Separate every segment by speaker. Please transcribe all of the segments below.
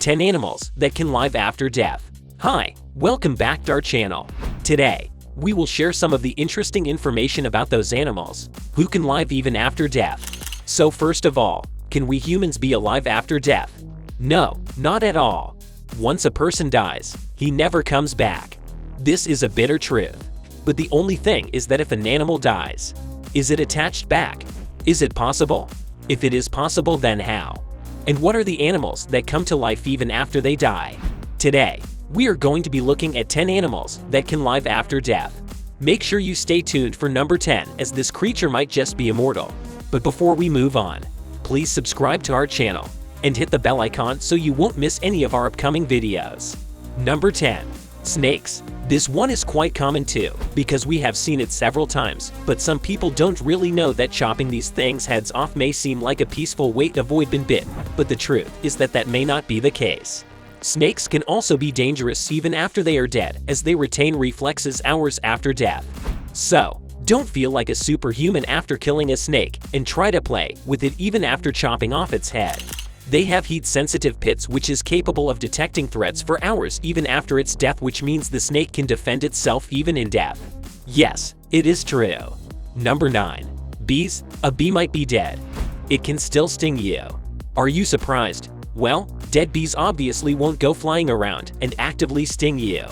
Speaker 1: 10 animals that can live after death. Hi, welcome back to our channel. Today, we will share some of the interesting information about those animals who can live even after death. So first of all, can we humans be alive after death? No, not at all. Once a person dies, he never comes back. This is a bitter truth. But the only thing is that if an animal dies, is it attached back? Is it possible? If it is possible, then how? And what are the animals that come to life even after they die? Today, we are going to be looking at 10 animals that can live after death. Make sure you stay tuned for number 10, as this creature might just be immortal. But before we move on, please subscribe to our channel and hit the bell icon so you won't miss any of our upcoming videos. Number 10. Snakes. This one is quite common too, because we have seen it several times, but some people don't really know that chopping these things' heads off may seem like a peaceful way to avoid being bit, but the truth is that may not be the case. Snakes can also be dangerous even after they are dead, as they retain reflexes hours after death. So, don't feel like a superhuman after killing a snake, and try to play with it even after chopping off its head. They have heat-sensitive pits which is capable of detecting threats for hours even after its death, which means the snake can defend itself even in death. Yes, it is true. Number 9. Bees. A bee might be dead. It can still sting you. Are you surprised? Well, dead bees obviously won't go flying around and actively sting you.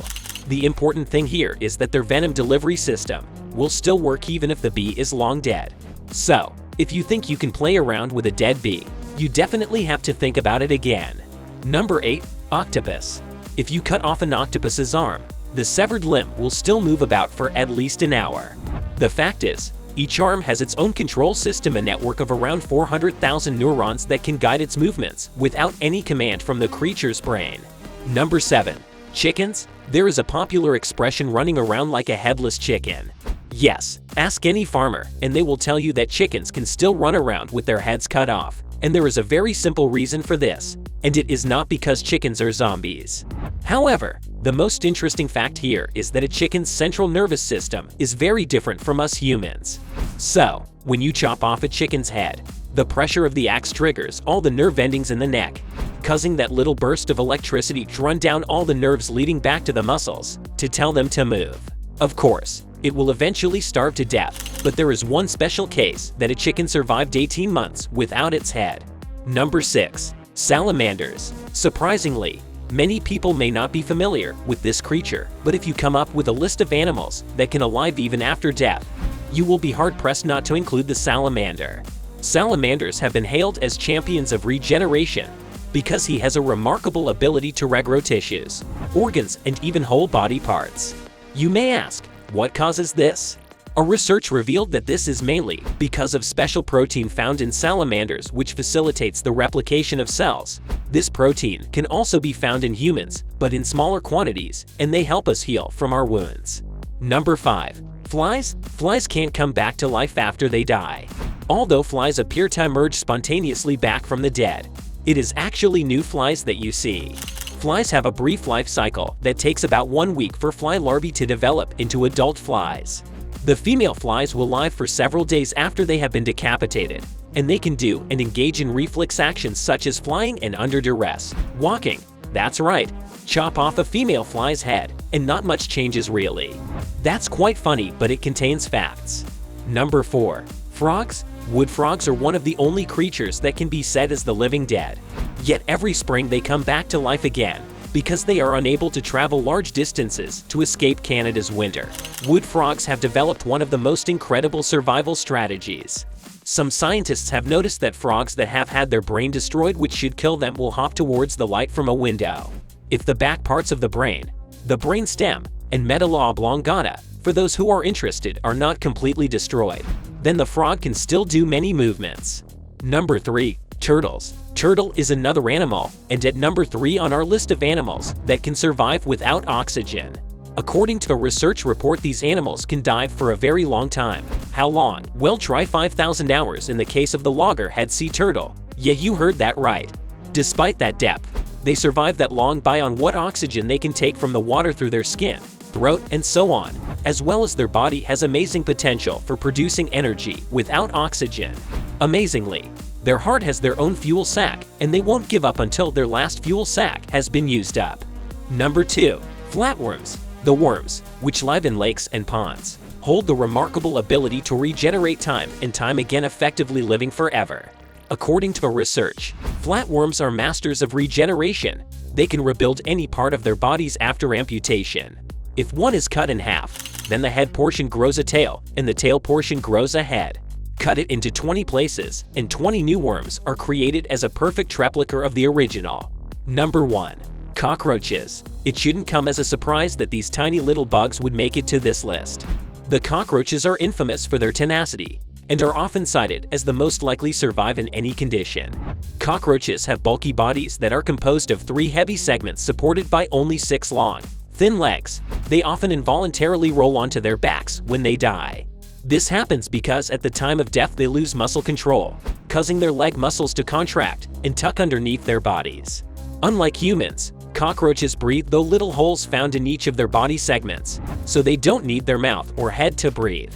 Speaker 1: The important thing here is that their venom delivery system will still work even if the bee is long dead. So, if you think you can play around with a dead bee, you definitely have to think about it again. Number 8. Octopus. If you cut off an octopus's arm, the severed limb will still move about for at least an hour. The fact is, each arm has its own control system, a network of around 400,000 neurons that can guide its movements without any command from the creature's brain. Number 7. Chickens. There is a popular expression running around like a headless chicken. Yes, ask any farmer and they will tell you that chickens can still run around with their heads cut off. And there is a very simple reason for this, and it is not because chickens are zombies. However, the most interesting fact here is that a chicken's central nervous system is very different from us humans. So, when you chop off a chicken's head, the pressure of the axe triggers all the nerve endings in the neck, causing that little burst of electricity to run down all the nerves leading back to the muscles to tell them to move. Of course, it will eventually starve to death, but there is one special case that a chicken survived 18 months without its head. Number 6. Salamanders. Surprisingly, many people may not be familiar with this creature, but if you come up with a list of animals that can alive even after death, you will be hard-pressed not to include the salamander. Salamanders have been hailed as champions of regeneration because he has a remarkable ability to regrow tissues, organs, and even whole body parts. You may ask, what causes this? A research revealed that this is mainly because of special protein found in salamanders which facilitates the replication of cells. This protein can also be found in humans, but in smaller quantities, and they help us heal from our wounds. Number 5. Flies. Flies can't come back to life after they die. Although flies appear to emerge spontaneously back from the dead, it is actually new flies that you see. Flies have a brief life cycle that takes about 1 week for fly larvae to develop into adult flies. The female flies will live for several days after they have been decapitated, and they can do and engage in reflex actions such as flying and under duress, walking. That's right, chop off a female fly's head, and not much changes really. That's quite funny, but it contains facts. Number 4. Frogs. Wood frogs are one of the only creatures that can be said as the living dead. Yet every spring they come back to life again, because they are unable to travel large distances to escape Canada's winter. Wood frogs have developed one of the most incredible survival strategies. Some scientists have noticed that frogs that have had their brain destroyed, which should kill them, will hop towards the light from a window. If the back parts of the brain stem, and medulla oblongata, for those who are interested, are not completely destroyed, then the frog can still do many movements. Number 3. Turtles. Turtle is another animal, and at number 3 on our list of animals that can survive without oxygen. According to a research report, these animals can dive for a very long time. How long? Well, try 5,000 hours in the case of the loggerhead sea turtle. Yeah, you heard that right. Despite that depth, they survive that long by on what oxygen they can take from the water through their skin, throat, and so on, as well as their body has amazing potential for producing energy without oxygen. Amazingly, Their heart has their own fuel sac, and they won't give up until their last fuel sac has been used up. Number 2. Flatworms. The worms, which live in lakes and ponds, hold the remarkable ability to regenerate time and time again, effectively living forever. According to research, flatworms are masters of regeneration. They can rebuild any part of their bodies after amputation. If one is cut in half, then the head portion grows a tail and the tail portion grows a head. Cut it into 20 places, and 20 new worms are created as a perfect replica of the original. Number 1. Cockroaches. It shouldn't come as a surprise that these tiny little bugs would make it to this list. The cockroaches are infamous for their tenacity and are often cited as the most likely to survive in any condition. Cockroaches have bulky bodies that are composed of 3 heavy segments supported by only 6 long, thin legs. They often involuntarily roll onto their backs when they die. This happens because at the time of death they lose muscle control, causing their leg muscles to contract and tuck underneath their bodies. Unlike humans, cockroaches breathe through little holes found in each of their body segments, so they don't need their mouth or head to breathe.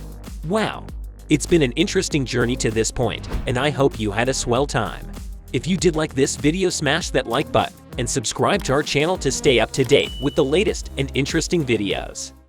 Speaker 1: Wow! It's been an interesting journey to this point, and I hope you had a swell time. If you did like this video, smash that like button and subscribe to our channel to stay up to date with the latest and interesting videos.